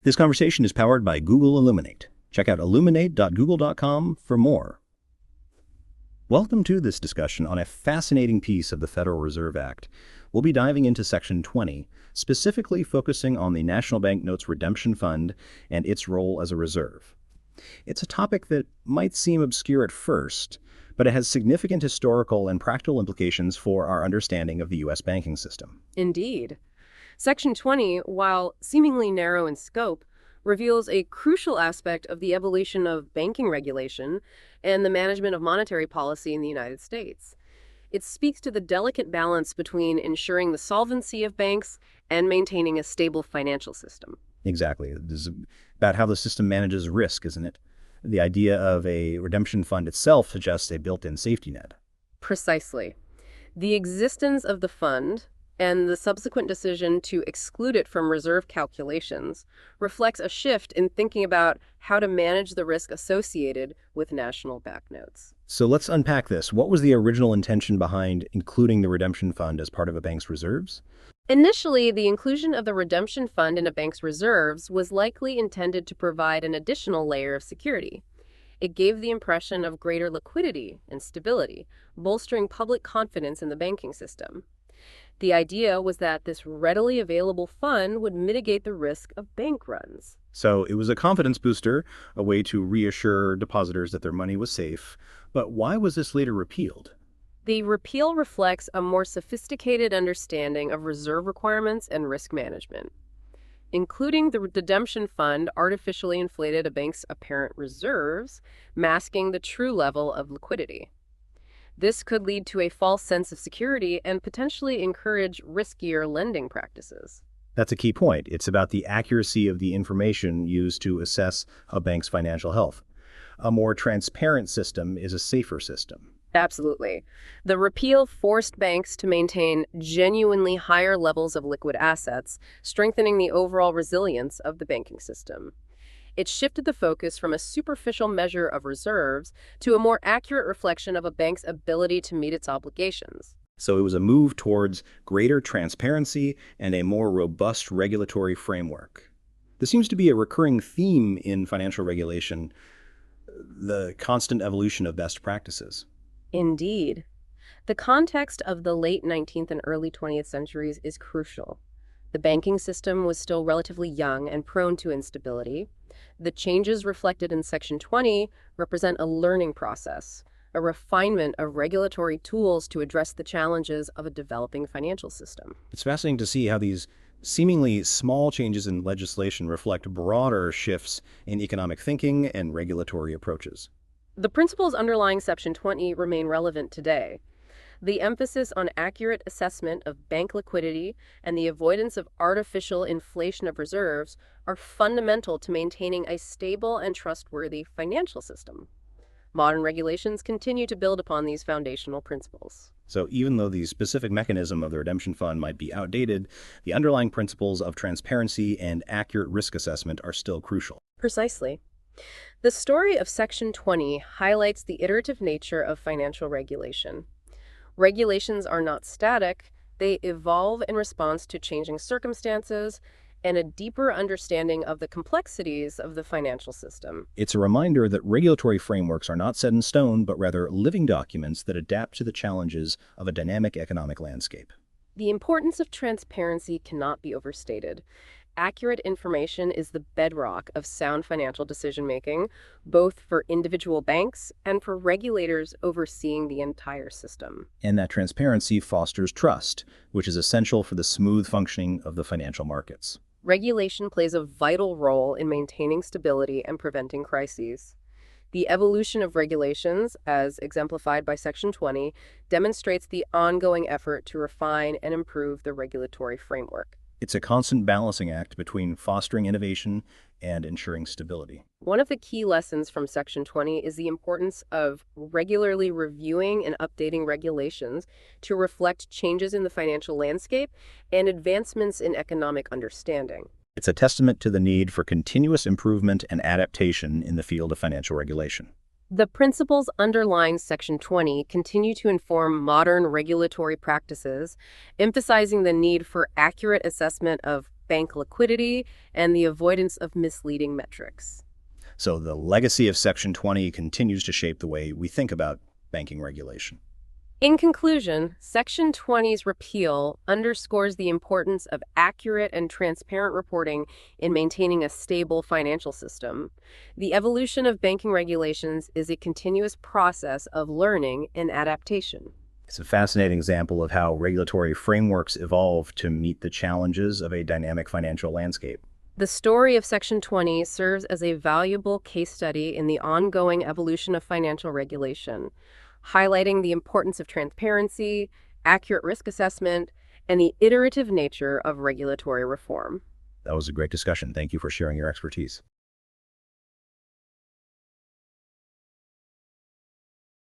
This conversation is powered by Google Illuminate. Check out illuminate.google.com for more. Welcome to this discussion on a fascinating piece of the Federal Reserve Act. We'll be diving into Section 20, specifically focusing on the National Bank Notes Redemption Fund and its role as a reserve. It's a topic that might seem obscure at first, but it has significant historical and practical implications for our understanding of the U.S. banking system. Indeed. Section 20, while seemingly narrow in scope, reveals a crucial aspect of the evolution of banking regulation and the management of monetary policy in the United States. It speaks to the delicate balance between ensuring the solvency of banks and maintaining a stable financial system. Exactly. This is about how the system manages risk, isn't it? The idea of a redemption fund itself suggests a built-in safety net. Precisely. The existence of the fund and the subsequent decision to exclude it from reserve calculations reflects a shift in thinking about how to manage the risk associated with national banknotes. So let's unpack this. What was the original intention behind including the redemption fund as part of a bank's reserves? Initially, the inclusion of the redemption fund in a bank's reserves was likely intended to provide an additional layer of security. It gave the impression of greater liquidity and stability, bolstering public confidence in the banking system. The idea was that this readily available fund would mitigate the risk of bank runs. So it was a confidence booster, a way to reassure depositors that their money was safe. But why was this later repealed? The repeal reflects a more sophisticated understanding of reserve requirements and risk management. Including the redemption fund artificially inflated a bank's apparent reserves, masking the true level of liquidity. This could lead to a false sense of security and potentially encourage riskier lending practices. That's a key point. It's about the accuracy of the information used to assess a bank's financial health. A more transparent system is a safer system. Absolutely. The repeal forced banks to maintain genuinely higher levels of liquid assets, strengthening the overall resilience of the banking system. It shifted the focus from a superficial measure of reserves to a more accurate reflection of a bank's ability to meet its obligations. So it was a move towards greater transparency and a more robust regulatory framework. This seems to be a recurring theme in financial regulation, the constant evolution of best practices. Indeed. The context of the late 19th and early 20th centuries is crucial. The banking system was still relatively young and prone to instability. The changes reflected in Section 20 represent a learning process, a refinement of regulatory tools to address the challenges of a developing financial system. It's fascinating to see how these seemingly small changes in legislation reflect broader shifts in economic thinking and regulatory approaches. The principles underlying Section 20 remain relevant today. The emphasis on accurate assessment of bank liquidity and the avoidance of artificial inflation of reserves are fundamental to maintaining a stable and trustworthy financial system. Modern regulations continue to build upon these foundational principles. So even though the specific mechanism of the redemption fund might be outdated, the underlying principles of transparency and accurate risk assessment are still crucial. Precisely. The story of Section 20 highlights the iterative nature of financial regulation. Regulations are not static, they evolve in response to changing circumstances and a deeper understanding of the complexities of the financial system. It's a reminder that regulatory frameworks are not set in stone, but rather living documents that adapt to the challenges of a dynamic economic landscape. The importance of transparency cannot be overstated. Accurate information is the bedrock of sound financial decision-making, both for individual banks and for regulators overseeing the entire system. And that transparency fosters trust, which is essential for the smooth functioning of the financial markets. Regulation plays a vital role in maintaining stability and preventing crises. The evolution of regulations, as exemplified by Section 20, demonstrates the ongoing effort to refine and improve the regulatory framework. It's a constant balancing act between fostering innovation and ensuring stability. One of the key lessons from Section 20 is the importance of regularly reviewing and updating regulations to reflect changes in the financial landscape and advancements in economic understanding. It's a testament to the need for continuous improvement and adaptation in the field of financial regulation. The principles underlying Section 20 continue to inform modern regulatory practices, emphasizing the need for accurate assessment of bank liquidity, and the avoidance of misleading metrics. So the legacy of Section 20 continues to shape the way we think about banking regulation. In conclusion, Section 20's repeal underscores the importance of accurate and transparent reporting in maintaining a stable financial system. The evolution of banking regulations is a continuous process of learning and adaptation. It's a fascinating example of how regulatory frameworks evolve to meet the challenges of a dynamic financial landscape. The story of Section 20 serves as a valuable case study in the ongoing evolution of financial regulation, highlighting the importance of transparency, accurate risk assessment, and the iterative nature of regulatory reform. That was a great discussion. Thank you for sharing your expertise.